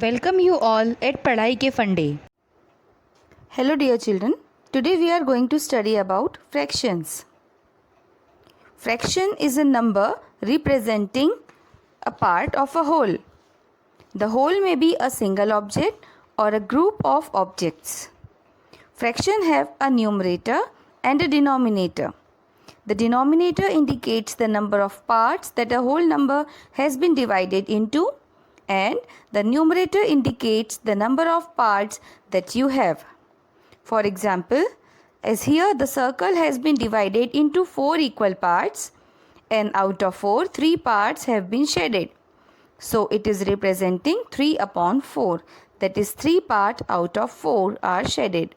Welcome you all at Padhai Ke Fun Day. Hello dear children, today we are going to study about fractions. Fraction is a number representing a part of a whole. The whole may be a single object or a group of objects. Fraction have a numerator and a denominator. The denominator indicates the number of parts that a whole number has been divided into, and the numerator indicates the number of parts that you have. For example, as here the circle has been divided into 4 equal parts, and out of 4, 3 parts have been shaded. So it is representing 3 upon 4. That is 3 parts out of 4 are shaded.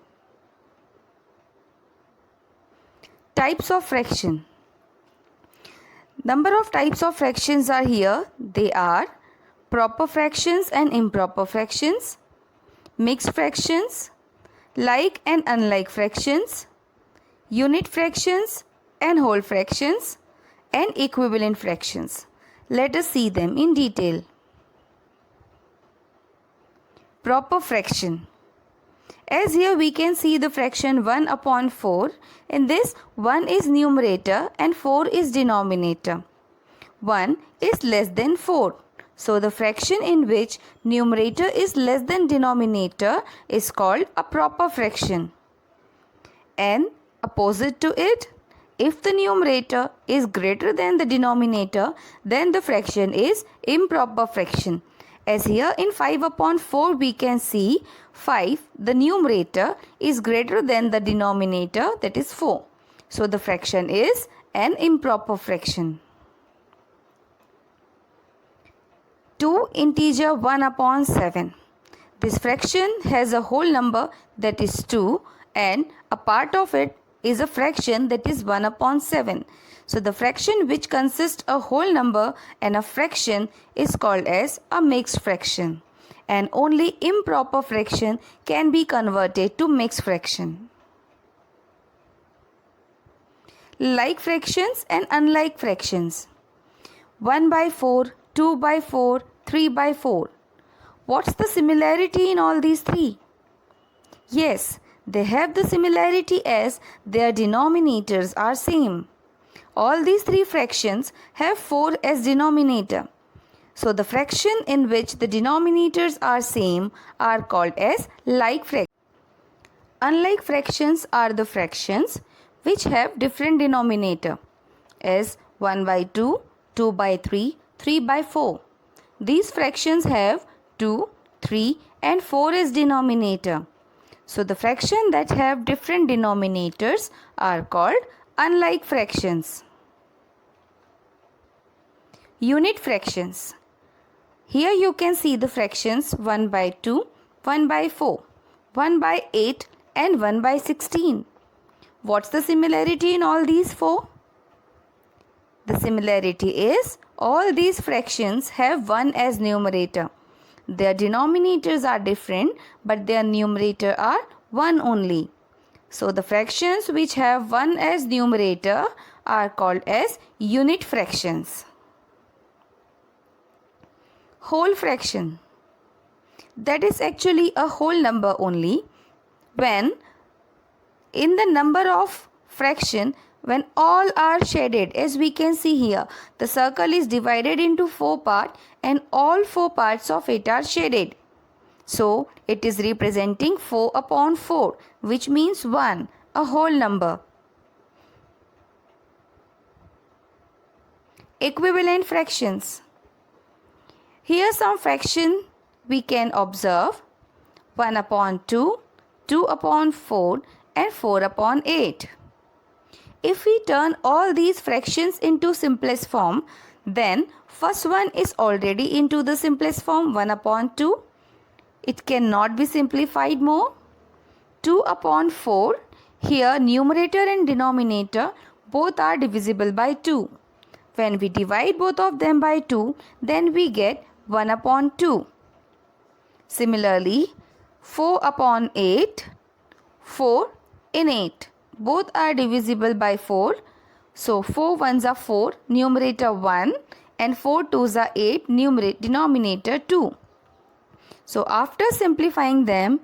Types of fraction. Number of types of fractions are here. They are proper fractions and improper fractions, mixed fractions, like and unlike fractions, unit fractions and whole fractions, and equivalent fractions. Let us see them in detail. Proper fraction. As here we can see the fraction 1 upon 4. In this, 1 is numerator and 4 is denominator. 1 is less than 4. So the fraction in which numerator is less than denominator is called a proper fraction. And opposite to it, if the numerator is greater than the denominator, then the fraction is improper fraction. As here in 5 upon 4 we can see 5, the numerator is greater than the denominator, that is 4. So the fraction is an improper fraction. 2 integer 1 upon 7. This fraction has a whole number that is 2 and a part of it is a fraction that is 1 upon 7. So the fraction which consists a whole number and a fraction is called as a mixed fraction. And only improper fraction can be converted to mixed fraction. Like fractions and unlike fractions. 1 by 4, 2 by 4, 3 by 4. What's the similarity in all these three? Yes, they have the similarity as their denominators are same. All these three fractions have 4 as denominator. So the fraction in which the denominators are same are called as like fractions. Unlike fractions are the fractions which have different denominator, as 1 by 2, 2 by 3, 3 by 4. These fractions have 2, 3 and 4 as denominator. So the fraction that have different denominators are called unlike fractions. Unit fractions. Here you can see the fractions 1 by 2, 1 by 4, 1 by 8 and 1 by 16. What's the similarity in all these four? The similarity is all these fractions have 1 as numerator. Their denominators are different but their numerator are 1 only. So the fractions which have 1 as numerator are called as unit fractions. Whole fraction. That is actually a whole number only when in the number of fraction when all are shaded. As we can see here, the circle is divided into 4 parts and all 4 parts of it are shaded. So it is representing 4 upon 4, which means 1, a whole number. Equivalent fractions. Here some fraction we can observe: 1 upon 2, 2 upon 4 and 4 upon 8. If we turn all these fractions into simplest form, then first one is already into the simplest form, 1 upon 2. It cannot be simplified more. 2 upon 4, here numerator and denominator both are divisible by 2. When we divide both of them by 2, then we get 1 upon 2. Similarly, 4 upon 8, 4 in 8. Both are divisible by 4. So 4 ones are 4, numerator 1, and 4 twos are 8, denominator 2. So after simplifying them,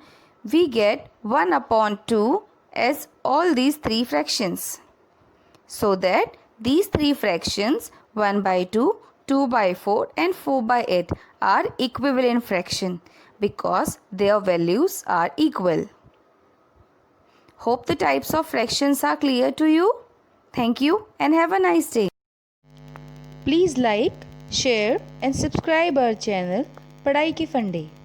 we get 1 upon 2 as all these 3 fractions. So that these 3 fractions 1 by 2, 2 by 4 and 4 by 8 are equivalent fraction because their values are equal. Hope the types of fractions are clear to you. Thank you and have a nice day. Please like, share and subscribe our channel पढ़ाई के फंडे.